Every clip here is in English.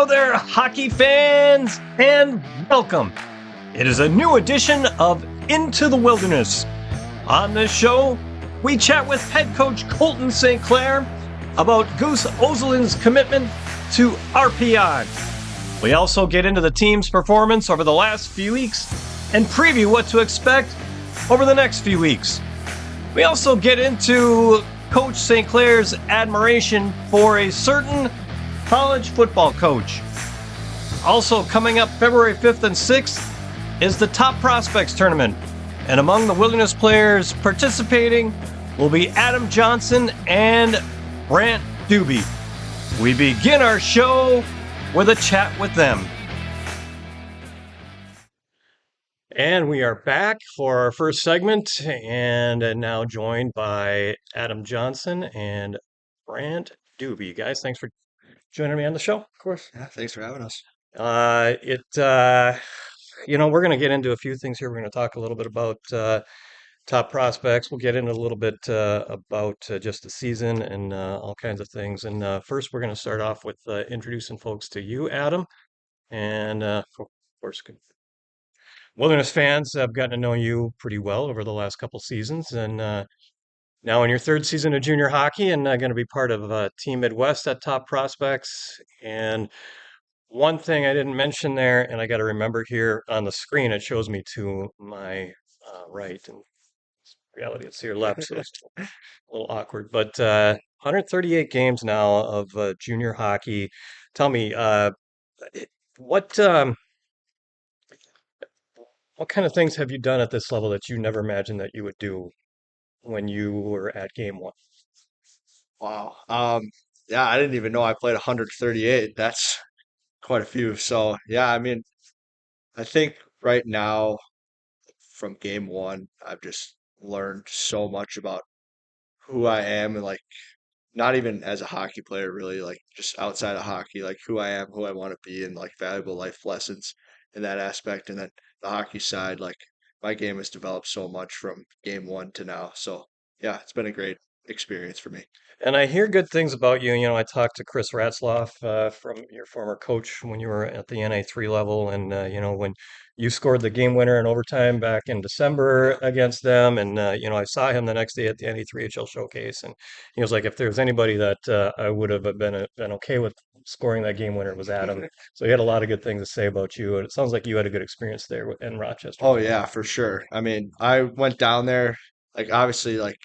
Hello there, hockey fans, and welcome. It is a new edition of Into the Wilderness. On this show, we chat with head coach Colten St. Clair about Goose Ozelin's commitment to RPI. We also get into the team's performance over the last few weeks and preview what to expect over the next few weeks. We also get into Coach St. Clair's admiration for a certain college football coach. Also coming up February 5th and 6th is the Top Prospects Tournament. And among the Wilderness players participating will be Adam Johnson and Brandt Dubey. We begin our show with a chat with them. And we are back for our first segment and now joined by Adam Johnson and Brandt Dubey. Guys, thanks for joining me on the show. Of course. Yeah, thanks for having us. We're going to get into a few things here. We're going to talk a little bit about top prospects. We'll get into a little bit about just the season and all kinds of things. And first, we're going to start off with introducing folks to you, Adam. And of course, Wilderness fans have gotten to know you pretty well over the last couple seasons. And now in your third season of junior hockey and going to be part of Team Midwest at Top Prospects. And one thing I didn't mention there, and I got to remember here on the screen, it shows me to my right, and in reality it's to your left, so it's a little awkward. But 138 games now of junior hockey. Tell me, what what kind of things have you done at this level that you never imagined that you would do when you were at game one? Wow. Yeah, I didn't even know I played 138. That's quite a few. So, yeah, I mean, I think right now from game one, I've just learned so much about who I am and like not even as a hockey player, really, like just outside of hockey, like who I am, who I want to be, and like valuable life lessons in that aspect. And then the hockey side, like my game has developed so much from game one to now. So, yeah, it's been a great experience for me. And I hear good things about you. I talked to Chris Ratzloff from your former coach when you were at the NA3 level, and when you scored the game winner in overtime back in December Yeah. against them, and I saw him the next day at the NA3HL showcase, and he was like, if there's anybody that I would have been okay with scoring that game winner, it was Adam. So he had a lot of good things to say about you, and it sounds like you had a good experience there in Rochester Oh as well. yeah, for sure. I mean, I went down there, like obviously like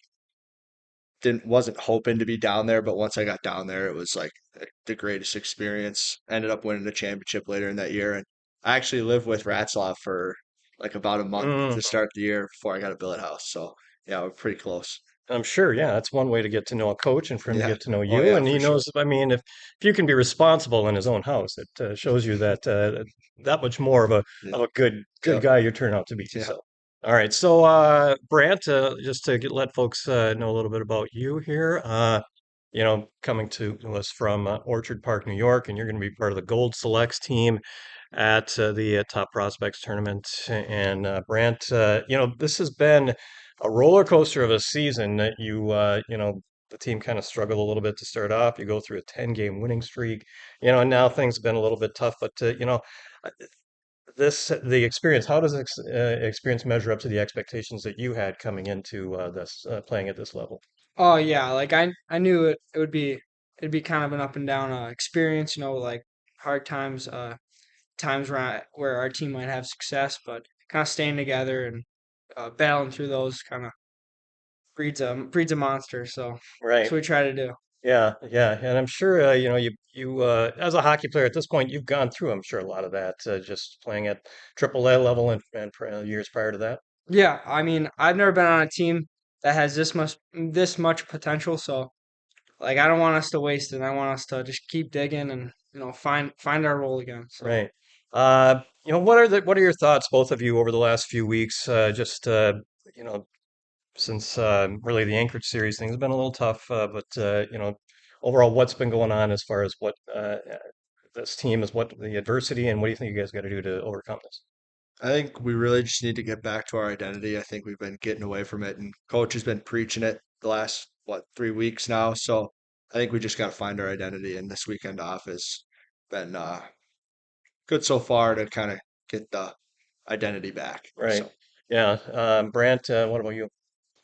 didn't wasn't hoping to be down there, but once I got down there, it was like the greatest experience. Ended up winning the championship later in that year, and I actually lived with Ratzlaff for like about a month Mm. to start the year before I got a billet house. So yeah, we're pretty close. I'm sure, yeah, that's one way to get to know a coach and for him to Yeah. get to know Oh you. yeah, And for he sure. knows, I mean, if you can be responsible in his own house, it shows you that that much more of a Yeah. good Yep. guy you turn out to be. Yeah. So, all right. So, Brant, just to let folks know a little bit about you here, coming to us from Orchard Park, New York, and you're going to be part of the Gold Selects team at the Top Prospects Tournament. And Brant, this has been a roller coaster of a season that the team kind of struggled a little bit to start off. You go through a 10-game winning streak, and now things have been a little bit tough. But uh, the experience. How does experience measure up to the expectations that you had coming into this playing at this level? Oh yeah, like I knew it would be it'd be kind of an up and down experience, like hard times, times where our team might have success, but kind of staying together and battling through those kind of breeds a monster. So that's Right. what we try to do. Yeah, yeah, and I'm sure you as a hockey player at this point you've gone through I'm sure a lot of that just playing at AAA level and years prior to that. Yeah, I mean I've never been on a team that has this much potential, so like I don't want us to waste it. I want us to just keep digging and find our role again. So. Right. What are your thoughts, both of you, over the last few weeks? Just you know, since really the Anchorage series thing has been a little tough, but overall, what's been going on as far as what this team is, what the adversity, and what do you think you guys got to do to overcome this? I think we really just need to get back to our identity. I think we've been getting away from it, and coach has been preaching it the last, what, 3 weeks now. So I think we just got to find our identity, and this weekend off is been good so far to kind of get the identity back. Right. So Yeah. Brandt, what about you?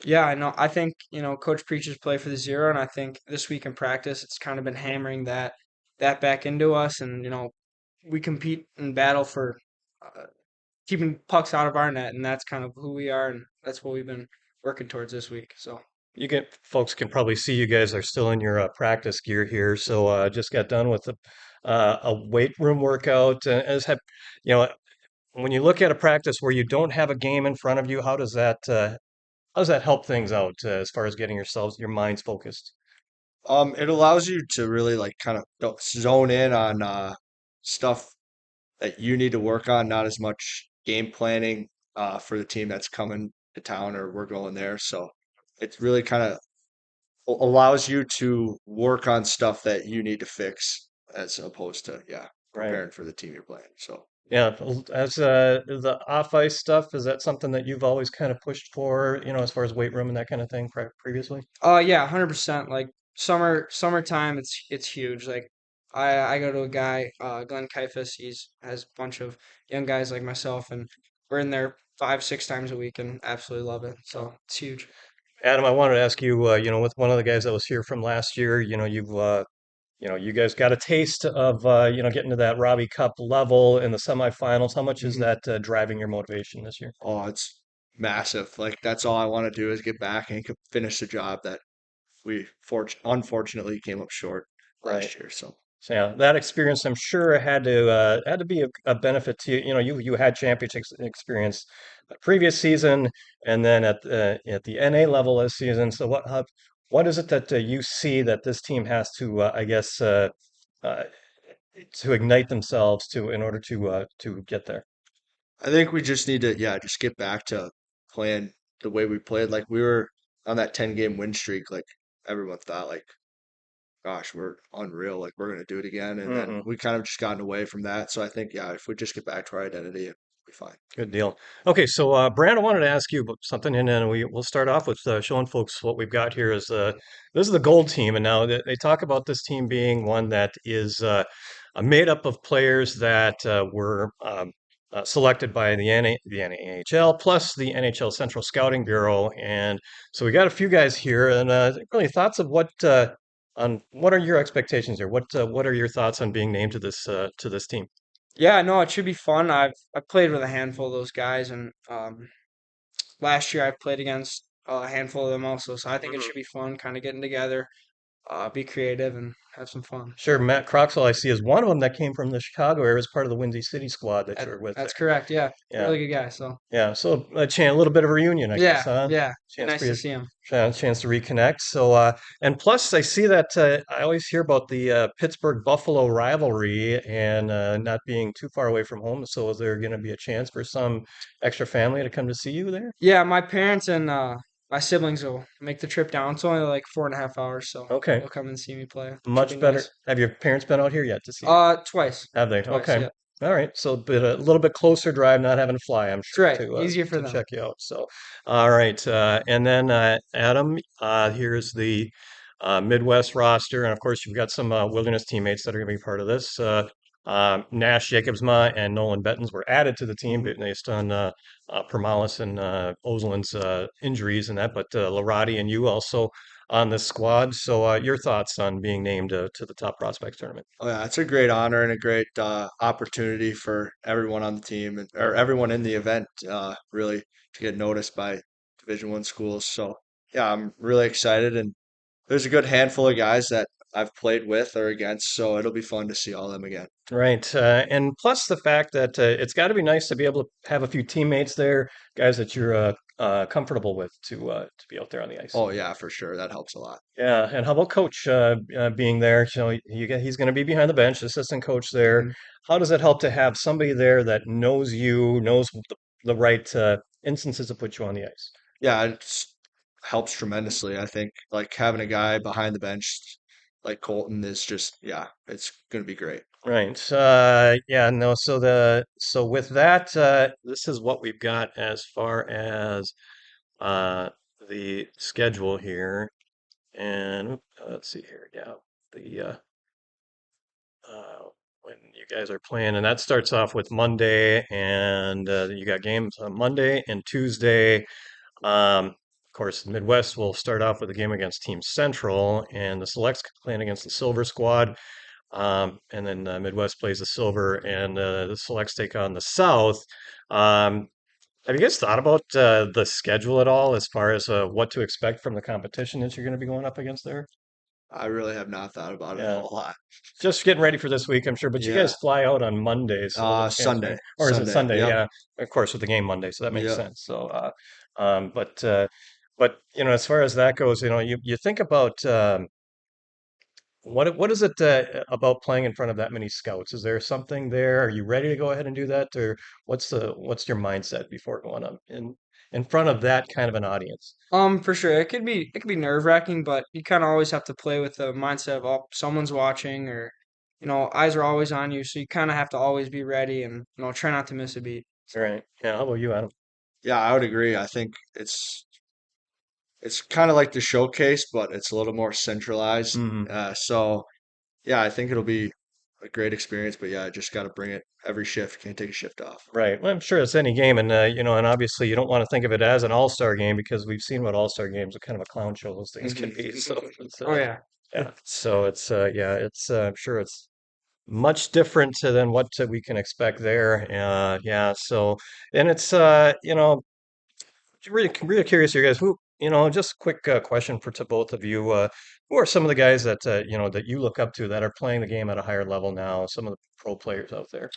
Yeah, I know. I think, Coach preaches play for the zero, and I think this week in practice, it's kind of been hammering that back into us, and we compete and battle for uh, keeping pucks out of our net, and that's kind of who we are, and that's what we've been working towards this week. So, You get folks can probably see you guys are still in your practice gear here. So just got done with a weight room workout. As have you know, when you look at a practice where you don't have a game in front of you, how does that help things out as far as getting your minds focused? it allows you to really like kind of zone in on stuff that you need to work on, not as much game planning for the team that's coming to town or we're going there. So it really kind of allows you to work on stuff that you need to fix as opposed to, yeah, Right. preparing for the team you're playing. So, Yeah. As the off ice stuff, is that something that you've always kind of pushed for, as far as weight room and that kind of thing previously? yeah, 100%. Like summertime, it's huge. Like I go to a guy, Glenn Kaifas. He's has a bunch of young guys like myself, and we're in there 5, 6 times a week, and absolutely love it. So it's huge. Adam, I wanted to ask you, with one of the guys that was here from last year, you guys got a taste of, getting to that Robbie Cup level in the semifinals. How much is hmm that driving your motivation this year? oh, it's massive. Like, that's all I want to do is get back and finish the job that we unfortunately came up short Right. last year. So, So yeah, that experience I'm sure had to be a benefit to you. You had championship experience the previous season, and then at the NA level this season. So what is it that you see that this team has to I guess uh, to ignite themselves to in order to get there? I think we just need to, yeah, just get back to playing the way we played. Like, we were on that 10-game win streak. Like, everyone thought, like, gosh, we're unreal. Like, we're going to do it again. And then Hmm. we kind of just gotten away from that. So I think, yeah, if we just get back to our identity, it'll be fine. Good deal. Okay, so Brand, I wanted to ask you about something, and then we'll start off with showing folks what we've got here. Is this is the gold team, and now they talk about this team being one that is made up of players that were selected by the NAHL plus the NHL Central Scouting Bureau, and so we got a few guys here, and really thoughts of what are your expectations here? What are your thoughts on being named to this team? Yeah, no, it should be fun. I played with a handful of those guys, and last year I played against a handful of them also. So I think it should be fun, kind of getting together, be creative, and have some fun. Sure, Matt Croxall, I see, is one of them that came from the Chicago area as part of the Windy City squad that That, you're with that's there. correct. Yeah, Yeah, really good guy. So yeah. So a little bit of a reunion, I guess, yeah, huh? yeah, be Chance for nice to you, see him. chance to reconnect. So, and plus, I see that I always hear about the Pittsburgh Buffalo rivalry and not being too far away from home. So, is there going to be a chance for some extra family to come to see you there? Yeah, my parents and my siblings will make the trip down. It's only like 4.5 hours, so Okay, they'll come and see me play. Should be much better. nice. Have your parents been out here yet to see you? Twice, Have they? twice. Okay. Yeah, All right. So a little bit closer drive, not having to fly, I'm that's sure, right. Easier for to them. check you out. So, all right. And then Adam, here's the Midwest roster, and of course you've got some Wilderness teammates that are going to be part of this. Nash, Jacobsma, and Nolan Bettens were added to the team Hmm. based on Permalis and Oslin's injuries and that, but Larati and you also on this squad. So, your thoughts on being named to the Top Prospects Tournament? Oh, yeah, it's a great honor and a great opportunity for everyone on the team or everyone in the event, really to get noticed by Division I schools. So yeah, I'm really excited, and there's a good handful of guys that I've played with or against, so it'll be fun to see all them again. Right. And plus the fact that it's got to be nice to be able to have a few teammates there, guys that you're comfortable with to be out there on the ice. Oh yeah, for sure, that helps a lot. Yeah. And how about coach being there? He's going to be behind the bench, assistant coach there. hmm How does it help to have somebody there that knows you, knows the right instances to put you on the ice? Yeah, it helps tremendously. I think like having a guy behind the bench like Colton is just, yeah, it's gonna be great. Right. Yeah, no, so with that, this is what we've got as far as uh the schedule here. And let's see here. Yeah. The uh when you guys are playing, and that starts off with Monday, and you got games on Monday and Tuesday. Of course, the Midwest will start off with a game against Team Central, and the Selects playing against the Silver Squad. And then Midwest plays the Silver, and the Selects take on the South. Have you guys thought about the schedule at all, as far as what to expect from the competition that you're going to be going up against there? I really have not thought about it a Yeah, whole lot. just getting ready for this week, I'm sure. But you Yeah. guys fly out on Monday, so the chance, Sunday. or is it Sunday. Sunday? Yep. Yeah, of course, with the game Monday, so that makes Yep. sense. So, um, but uh, but as far as that goes, you think about what is it about playing in front of that many scouts? Is there something there? Are you ready to go ahead and do that, or what's your mindset before going up in front of that kind of an audience? For sure, it could be nerve-wracking, but you kind of always have to play with the mindset of, oh, someone's watching, or eyes are always on you, so you kind of have to always be ready and try not to miss a beat. All right. Yeah. How about you, Adam? Yeah, I would agree. I think it's kind of like the showcase, but it's a little more centralized. Hmm. So yeah, I think it'll be a great experience. But yeah, I just got to bring it every shift. Can't take a shift off. Right. Well, I'm sure it's any game, and and obviously you don't want to think of it as an all-star game because we've seen what all-star games are kind of a clown show those things can be. So it's Oh yeah. yeah. So it's yeah, it's I'm sure it's much different than what we can expect there. Yeah. So and it's really curious here, guys. Who just quick question for to both of you. Who are some of the guys that that you look up to that are playing the game at a higher level now? Some of the pro players out there.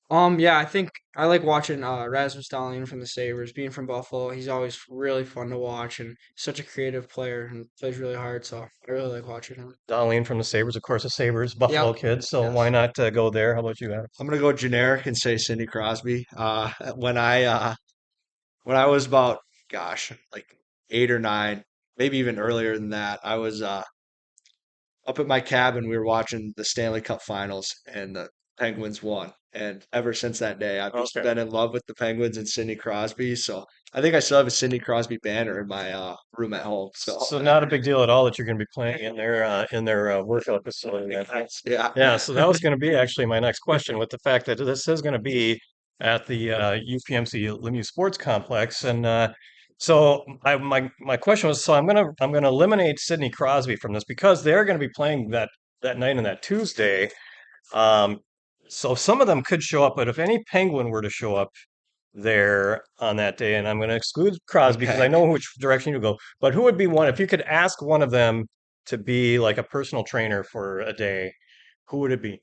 Yeah, I think I like watching Rasmus Dahlin from the Sabres. Being from Buffalo, he's always really fun to watch and such a creative player and plays really hard. So I really like watching him. Darlene from the Sabres, of course, a Sabres Buffalo Yep. kid. So why Yes. not go there? How about you, Adam? I'm gonna go generic and say Sidney Crosby. When I was about, gosh, like 8 or 9, maybe even earlier than that, I was up at my cabin. We were watching the Stanley Cup Finals, and the Penguins won. And ever since that day, I've just Okay. been in love with the Penguins and Sidney Crosby. So I think I still have a Sidney Crosby banner in my room at home. So So not a big deal at all that you're going to be playing in their workout facility. Then. yeah, Yeah. So that was going to be actually my next question, with the fact that this is going to be at the UPMC Lemieux Sports Complex, and so my question was, so I'm gonna eliminate Sidney Crosby from this because they're going to be playing that night and that Tuesday. Um, so some of them could show up, but if any Penguin were to show up there on that day, and I'm going to exclude Crosby because I okay. know which direction you go. But who would be one if you could ask one of them to be like a personal trainer for a day? Who would it be?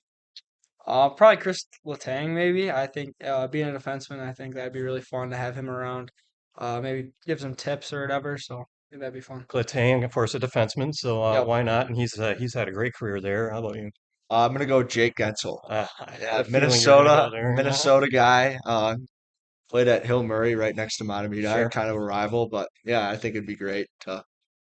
Probably Chris Letang, maybe. I think being a defenseman, I think that'd be really fun to have him around. Maybe give some tips or whatever. So I think that'd be fun. Clatane, of course, a defenseman, so Yep. why not? And he's had a great career there. How about you? I'm gonna go Jake Gensel. I had Yeah, a feeling you were going to go Minnesota, there. Minnesota guy. Played at Hill Murray right next to Matamidi, Sure. kind of a rival, but yeah, I think it'd be great to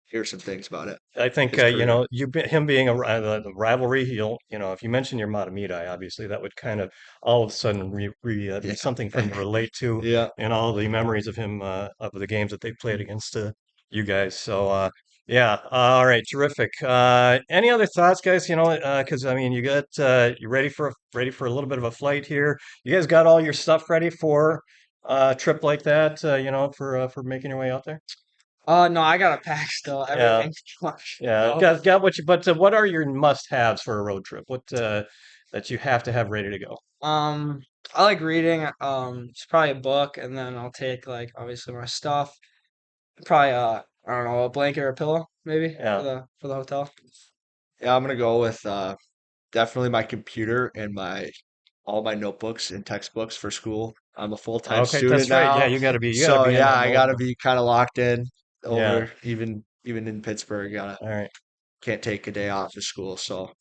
hear some things about it, I think his career. him being the rivalry. He'll if you mention your Matamidi, obviously that would kind of all of a sudden be Yeah, something for him to relate to, yeah. and all the memories of him of the games that they played against you guys. So yeah, all right, terrific. Any other thoughts, guys? Because I mean, you ready for a little bit of a flight here. You guys got all your stuff ready for a trip like that. For making your way out there. No, I gotta pack still. Yeah. Everything's Yeah, got what you. But what are your must-haves for a road trip? What that you have to have ready to go? Um, I like reading. It's probably a book, and then I'll take like obviously my stuff. Probably I don't know, a blanket or a pillow maybe for Yeah. the hotel. Yeah, I'm gonna go with definitely my computer and my all my notebooks and textbooks for school. I'm a full-time Okay, student that's right. Yeah, now, you gotta so be in yeah, that I mode. gotta be kind of locked in Yeah. over even in Pittsburgh. Gotta All right. can't take a day off of school. So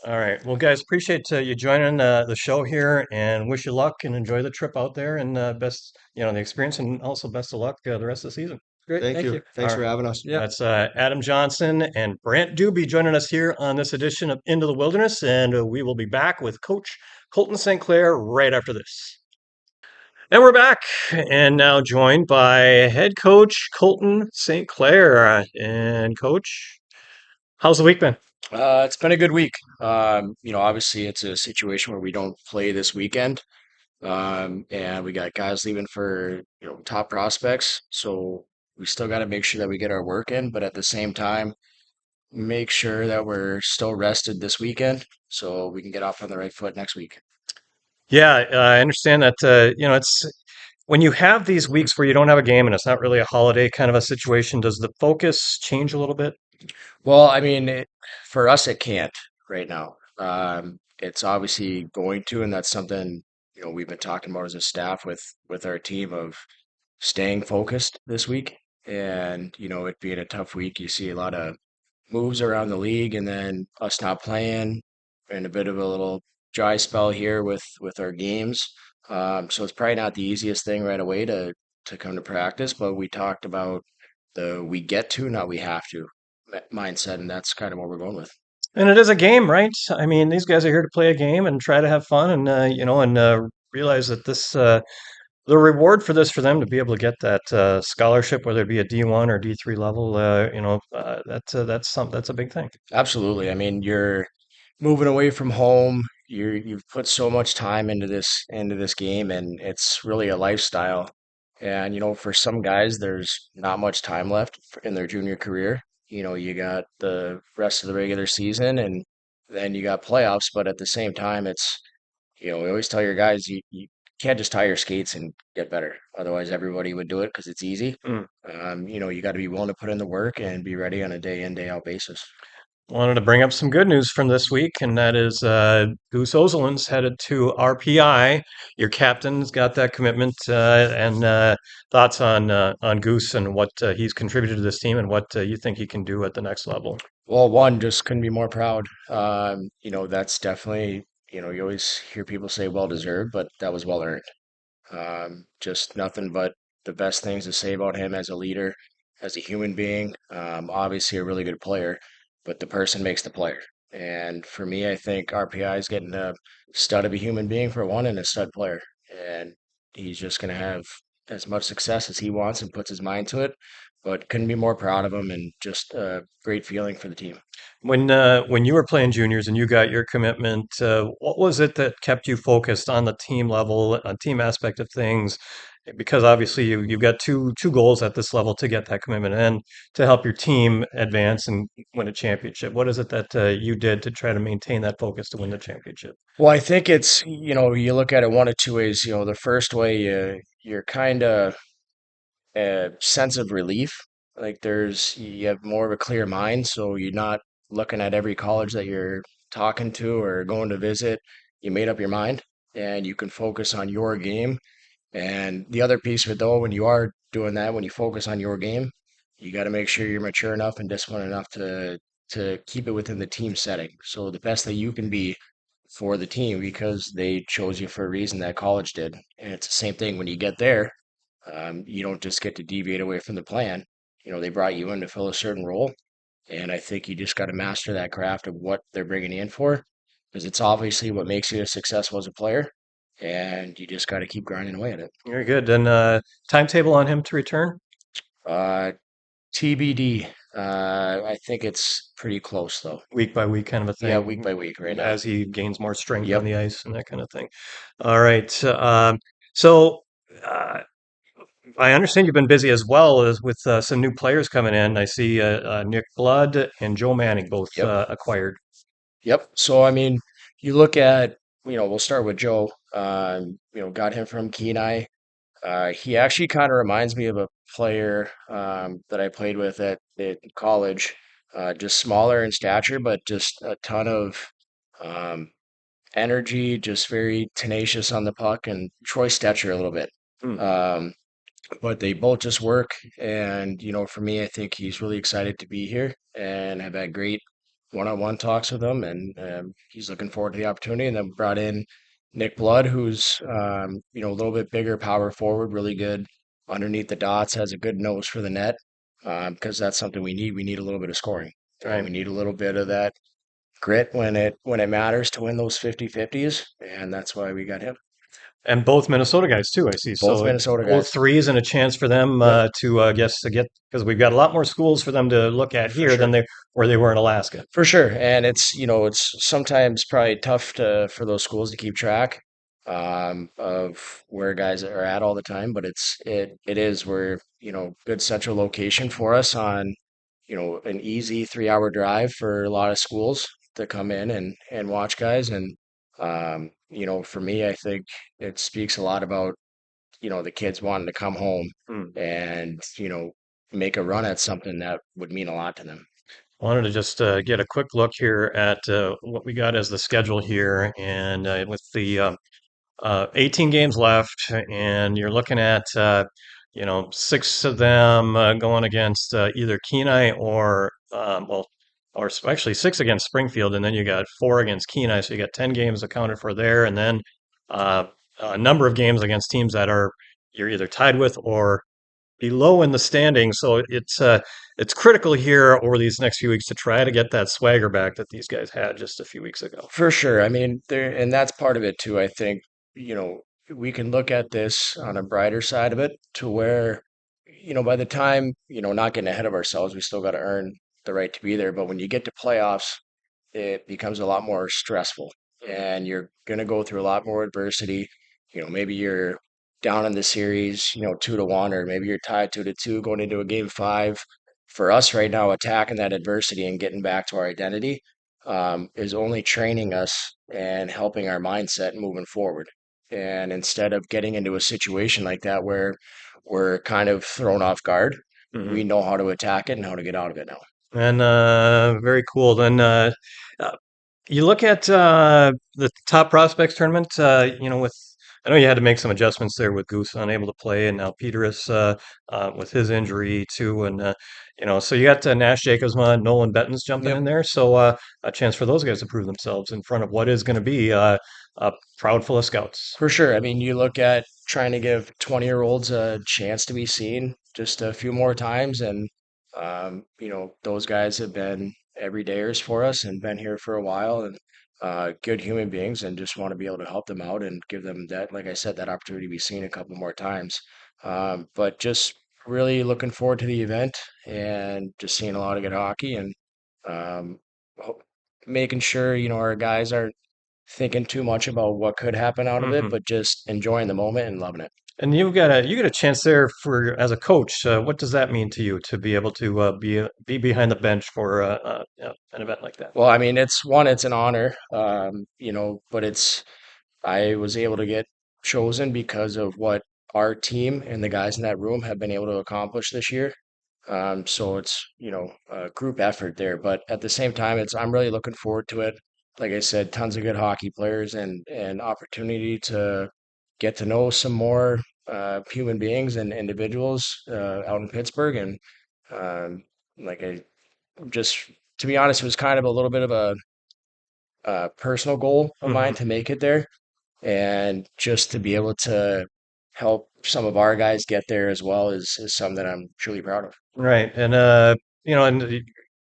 All right. Well, guys, appreciate you joining the show here, and wish you luck and enjoy the trip out there, and best the experience, and also best of luck the rest of the season. Great, thank thank you. you. Thanks All for right. having us. Yeah. That's Adam Johnson and Brandt Dubey joining us here on this edition of Into the Wilderness, and we will be back with Coach Colten St. Clair right after this. And we're back, and now joined by head coach Colten St. Clair. And coach, how's the week been? It's been a good week. Obviously it's a situation where we don't play this weekend. And we got guys leaving for, top prospects. So we still got to make sure that we get our work in, but at the same time, make sure that we're still rested this weekend so we can get off on the right foot next week. Yeah, I understand that. It's when you have these weeks where you don't have a game and it's not really a holiday kind of a situation, does the focus change a little bit? Well, I mean, for us, it can't right now. It's obviously going to, and that's something, we've been talking about as a staff with our team of staying focused this week. And, it being a tough week, you see a lot of moves around the league and then us not playing and a bit of a little dry spell here with our games. So it's probably not the easiest thing right away to come to practice, but we talked about the we get to, not we have to mindset, and that's kind of what we're going with. And it is a game, right? I mean, these guys are here to play a game and try to have fun, and realize that the reward for this for them to be able to get that scholarship, whether it be a D1 or D3 level, that's a big thing. Absolutely. I mean, you're moving away from home. You've put so much time into this game, and it's really a lifestyle. And for some guys, there's not much time left in their junior career. You got the rest of the regular season, and then you got playoffs. But at the same time, we always tell your guys you can't just tie your skates and get better. Otherwise, everybody would do it because it's easy. Mm. You got to be willing to put in the work and be ready on a day in, day out basis. Wanted to bring up some good news from this week, and that is Goose Ozelin's headed to RPI. Your captain's got that commitment, and thoughts on Goose and what he's contributed to this team and what you think he can do at the next level. Well, one, just couldn't be more proud. That's definitely, you always hear people say well deserved, but that was well earned. Just nothing but the best things to say about him as a leader, as a human being. Obviously, a really good player, but the person makes the player. And for me, I think RPI is getting a stud of a human being for one and a stud player. And he's just going to have as much success as he wants and puts his mind to it. But couldn't be more proud of him and just a great feeling for the team. When you were playing juniors and you got your commitment, what was it that kept you focused on the team level, team aspect of things? Because obviously you've got two goals at this level to get that commitment and to help your team advance and win a championship. What is it that you did to try to maintain that focus to win the championship? Well, I think it's, you look at it one of two ways. The first way, you're kind of a sense of relief. Like you have more of a clear mind, so you're not looking at every college that you're talking to or going to visit. You made up your mind and you can focus on your game. And the other piece of it, though, when you are doing that, when you focus on your game, you got to make sure you're mature enough and disciplined enough to keep it within the team setting. So the best that you can be for the team because they chose you for a reason that college did. And it's the same thing when you get there. You don't just get to deviate away from the plan. They brought you in to fill a certain role. And I think you just got to master that craft of what they're bringing you in for because it's obviously what makes you successful as a player. And you just got to keep grinding away at it. Very good. And timetable on him to return? Uh, TBD. I think it's pretty close though. Week by week kind of a Yeah, thing, week by week right now. as he gains more strength on Yep. the ice and that kind of thing. All right. So uh, I understand you've been busy as well as with some new players coming in. I see Nick Blood and Joe Manning both Yep. acquired. Yep. So I mean, you look at, we'll start with Joe. Got him from Kenai. He actually kind of reminds me of a player that I played with at college. Just smaller in stature, but just a ton of um, energy, just very tenacious on the puck, and Troy Stetcher a little bit. Hmm. But they both just work. And, for me, I think he's really excited to be here and have had great one-on-one talks with him. And he's looking forward to the opportunity. And then brought in Nick Blood, who's, a little bit bigger power forward, really good underneath the dots, has a good nose for the net because that's something we need. We need a little bit of scoring. Right. We need a little bit of that grit when it matters to win those 50-50s. And that's why we got him. And both Minnesota guys too, I see. Both So Minnesota both guys. threes and a chance for them Yep, to guess to get because we've got a lot more schools for them to look at for here than sure. they where they were in Alaska. For sure. And it's, it's sometimes probably tough for those schools to keep track of where guys are at all the time, but it is where, good central location for us on, an easy 3 hour drive for a lot of schools to come in and watch guys. And, for me, I think it speaks a lot about, the kids wanting to come home Hmm. and, make a run at something that would mean a lot to them. Wanted to just get a quick look here at what we got as the schedule here, and with the 18 games left, and you're looking at six of them going against either Kenai or actually six against Springfield, and then you got four against Kenai, so you got 10 games accounted for there, and then uh, a number of games against teams that are you're either tied with or below in the standings. So it's critical here over these next few weeks to try to get that swagger back that these guys had just a few weeks ago. For sure. I mean, and that's part of it too. I think, we can look at this on a brighter side of it to where, by the time, not getting ahead of ourselves, we still got to earn the right to be there. But when you get to playoffs, it becomes a lot more stressful and you're going to go through a lot more adversity. Maybe you're down in the series, 2-1, or maybe you're tied 2-2 going into a game five. For us right now, attacking that adversity and getting back to our identity is only training us and helping our mindset moving forward. And instead of getting into a situation like that where we're kind of thrown off guard, Mhm. we know how to attack it and how to get out of it now. And very cool. Then uh, you look at the top prospects tournament. With I know you had to make some adjustments there with Goose unable to play, and now Peter is with his injury too. And so you got Nash Jacobsma, Nolan Benton's jumping Yep. in there. So a chance for those guys to prove themselves in front of what is going to be a crowd full of scouts. For sure. I mean, you look at trying to give 20-year-olds a chance to be seen just a few more times. And, those guys have been everydayers for us and been here for a while and good human beings and just want to be able to help them out and give them that, like I said, that opportunity to be seen a couple more times. But just really looking forward to the event and just seeing a lot of good hockey and um, ho- making sure, our guys aren't thinking too much about what could happen out of it, Hmm. but just enjoying the moment and loving it. And you get a chance there for as a coach. What does that mean to you to be able to be behind the bench for an event like that? Well, I mean, it's an honor, but I was able to get chosen because of what our team and the guys in that room have been able to accomplish this year. So it's, a group effort there, but at the same time, I'm really looking forward to it. Like I said, tons of good hockey players and opportunity to get to know some more human beings and individuals out in Pittsburgh. And um, like I just, to be honest, it was kind of a little bit of a personal goal of mine Hmm. to make it there and just to be able to help some of our guys get there as well is something that I'm truly proud of. Right, and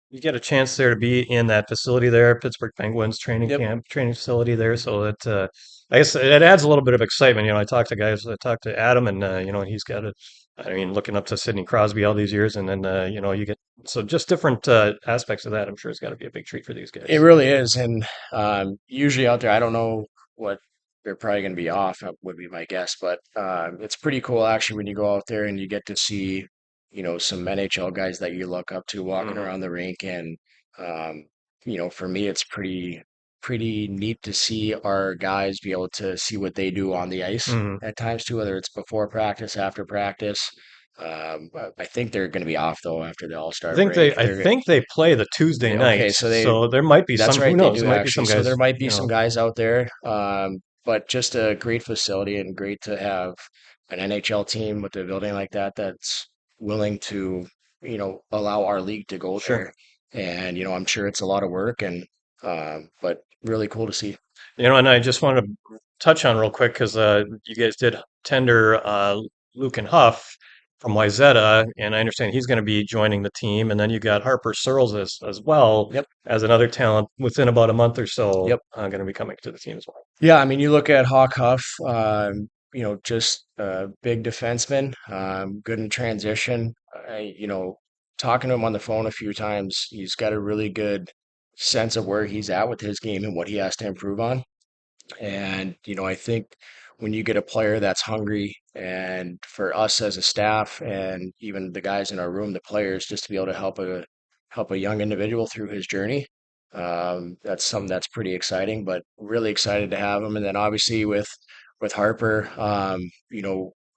you get a chance there to be in that facility there, Pittsburgh Penguins training Yep. camp, training facility there. So that I guess it adds a little bit of excitement. I talk to guys, I talk to Adam, and he's got it. I mean, looking up to Sidney Crosby all these years, and then you get so just different aspects of that. I'm sure it's got to be a big treat for these It guys. really is. And usually out there, I don't know what they're probably going to be off, would be my guess. But it's pretty cool actually when you go out there and you get to see, some NHL guys that you look up to walking Hmm. around the rink. And, um, for me, it's pretty neat to see our guys be able to see what they do on the ice Hmm. at times too, whether it's before practice, after practice. I think they're going to be off though after the All-Star break. I think they play the Tuesday Okay, night, so so there might be that's some. Who right, they knows? do There might be actually. some So guys. there might be some guys out there, but just a great facility and great to have an NHL team with a building like that that's willing to, allow our league to go Sure. there. And, I'm sure it's a lot of work and, but really cool to see. And I just wanted to touch on real quick because you guys did tender Luke and Huff from Wyzetta, and I understand he's going to be joining the team. And then you got Harper Searles as well Yep. as another talent within about a month or so Yep. going to be coming to the team as well. Yeah, I mean, you look at Hawk Huff. just a big defenseman, good in transition. Talking to him on the phone a few times, he's got a really good sense of where he's at with his game and what he has to improve on. And, I think when you get a player that's hungry, and for us as a staff and even the guys in our room, the players, just to be able to help a young individual through his journey, that's something that's pretty exciting, but really excited to have him. And then obviously with Harper,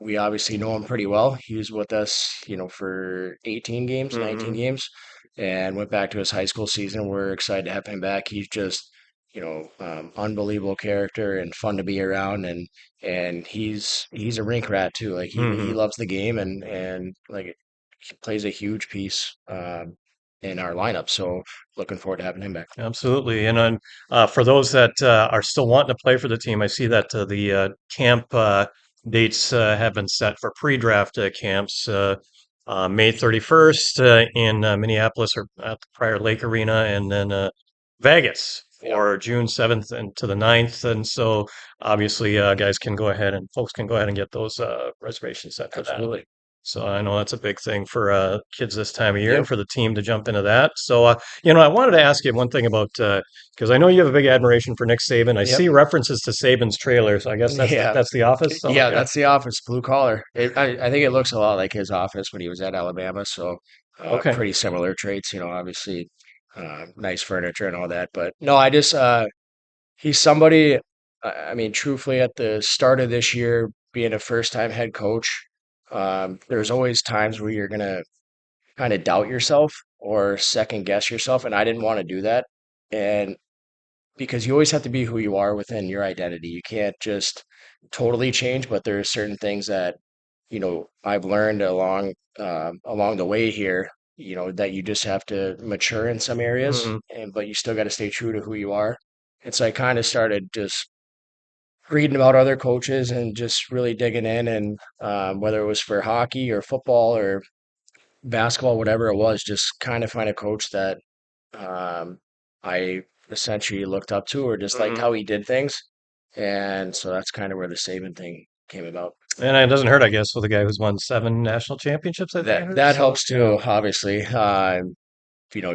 we obviously know him pretty well. He was with us, for 18 games, 19 Mm-hmm. games, and went back to his high school season. We're excited to have him back. He's just unbelievable character and fun to be around, and he's a rink rat too. Like he Mm-hmm. loves the game, and like he plays a huge piece in our lineup. So looking forward to having him back. Absolutely. And then for those that are still wanting to play for the team, I see that the camp dates have been set for pre-draft camps. May 31st in Minneapolis or at the Prior Lake Arena, and then Vegas Yep, for June 7th and to the 9th. And so obviously, folks can go ahead and get those reservations set for that. absolutely. So I know that's a big thing for kids this time of year and Yep, for the team to jump into that. So, I wanted to ask you one thing about because I know you have a big admiration for Nick Saban. I yep, see references to Saban's trailer, so I guess yeah, that's the office. So yeah. yeah, That's the office, blue collar. I think it looks a lot like his office when he was at Alabama. So okay. pretty similar traits. Obviously, nice furniture and all that. But no, he's somebody, I mean, truthfully, at the start of this year, being a first-time head coach, there's always times where you're gonna kind of doubt yourself or second guess yourself, and I didn't want to do that. And because you always have to be who you are within your identity, you can't just totally change. But there are certain things that I've learned along the way here. That you just have to mature in some areas, Hmm. but you still got to stay true to who you are. And so I kind of started just reading about other coaches and just really digging in, and whether it was for hockey or football or basketball, whatever it was, just kind of find a coach that um, I essentially looked up to or just liked Hmm. how he did things. And so that's kind of where the Saban thing came about. And it doesn't hurt, I guess, with a guy who's won 7 national championships. I think I That heard. that So helps yeah, too, obviously.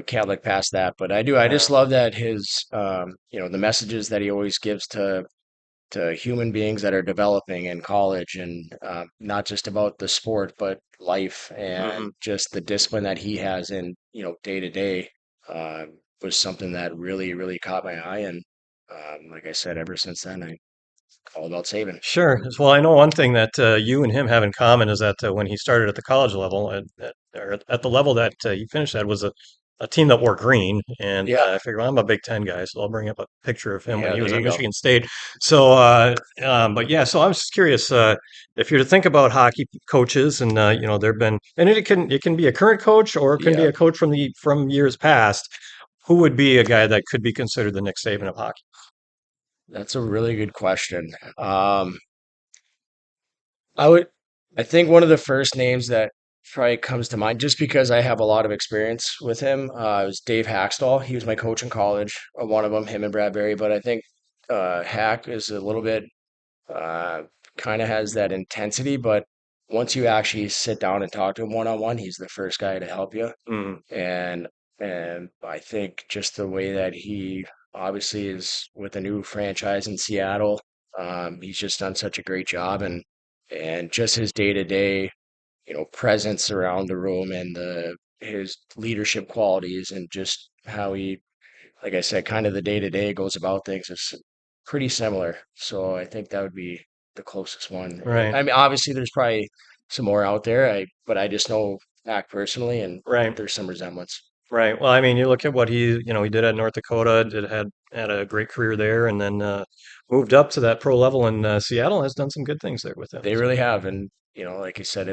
Can't look past that, but I yeah. just love that the messages that he always gives to human beings that are developing in college, and not just about the sport but life, Hmm. and just the discipline that he has in day to day uh, was something that really really caught my eye. And like I said, ever since then I all about saving. Sure. Well, I know one thing that you and him have in common is that when he started at the college level, or at the level that he finished at, was a team that wore green. And Yeah, I figured, well, I'm a Big Ten guy, so I'll bring up a picture of him when yeah, he was there at you go. Michigan State. So, but yeah, so I was just curious if you're to think about hockey coaches, and there've been, and it can be a current coach or it can be Yeah, a coach from years past. Who would be a guy that could be considered the Nick Saban of hockey? that's a really good question. I would, I think one of the first names that probably comes to mind, just because I have a lot of experience with him, was Dave Hackstall. He was my coach in college, one of them, him and Bradbury. But I think Hack is a little bit uh, kind of has that intensity, but once you actually sit down and talk to him one on one, he's the first guy to help you. Mm, And I think just the way that he obviously is with a new franchise in Seattle, he's just done such a great job, and just his day to day, presence around the room, and the his leadership qualities, and just how he, like I said, kind of the day to day goes about things is pretty similar. So I think that would be the closest one. right. I mean, obviously there's probably some more out there, but I just know Mac personally, and Right. there's some resemblance. Right. Well, I mean, you look at what he did at North Dakota, had a great career there, and then moved up to that pro level in Seattle. Has done some good things there with him. They So, really have, and like you said,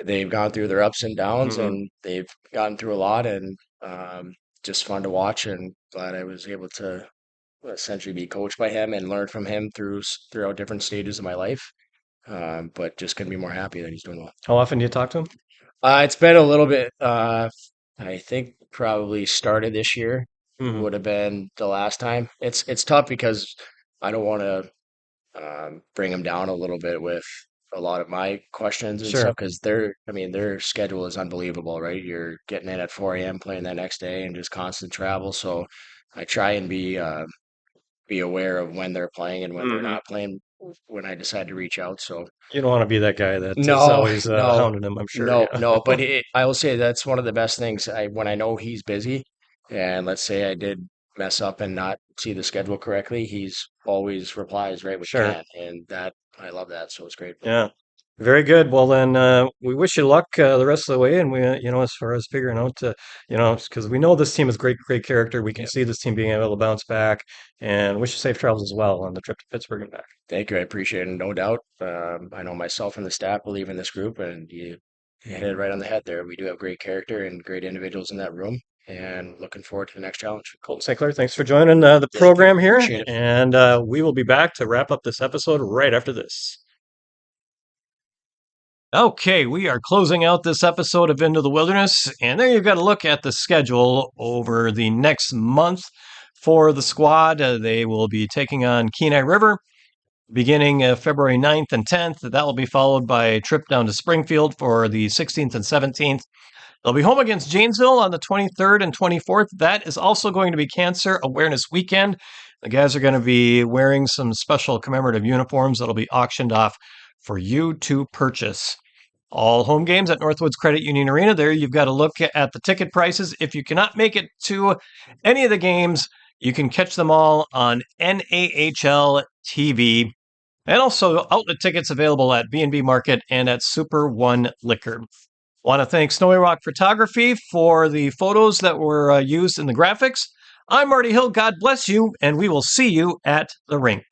they've gone through their ups and downs, hmm. and they've gotten through a lot, and just fun to watch. And glad I was able to essentially be coached by him and learn from him throughout different stages of my life. But just couldn't be more happy that he's doing well. How often do you talk to him? It's been a little bit. I think probably started this year Hmm. would have been the last time. It's tough because I don't want to. bring them down a little bit with a lot of my questions and Sure. stuff because their schedule is unbelievable, right? You're getting in at 4 a.m., playing that next day, and just constant travel. So I try and be aware of when they're playing and when they're Hmm. not playing when I decide to reach out. So You don't want to be that guy that is no, always no, hounding him, I'm sure. no, Yeah. no. But I will say that's one of the best things. When I know he's busy, and let's say I did mess up and not see the schedule correctly, he's always replies right when he Sure. can, and that I love that. So it's great. Yeah. Very good. Well, then we wish you luck the rest of the way. And we, as far as figuring out, because we know this team is great, great character. We can Yeah. see this team being able to bounce back and wish you safe travels as well on the trip to Pittsburgh and back. Thank you. I appreciate it. No doubt. I know myself and the staff believe in this group, and you hit it right on the head there. We do have great character and great individuals in that room, and looking forward to the next challenge. Colton St. Clair, thanks for joining the Thank you. program here. Appreciate it. And we will be back to wrap up this episode right after this. Okay, we are closing out this episode of Into the Wilderness, and there you've got to look at the schedule over the next month for the squad. They will be taking on Kenai River beginning February 9th and 10th. That will be followed by a trip down to Springfield for the 16th and 17th. They'll be home against Janesville on the 23rd and 24th. That is also going to be Cancer Awareness Weekend. The guys are going to be wearing some special commemorative uniforms that'll be auctioned off for you to purchase. All home games at Northwoods Credit Union Arena. There you've got to look at the ticket prices. If you cannot make it to any of the games, you can catch them all on NAHL TV. And also outlet tickets available at B&B Market and at Super One Liquor. Want to thank Snowy Rock Photography for the photos that were used in the graphics. I'm Marty Hill. God bless you, and we will see you at the rink.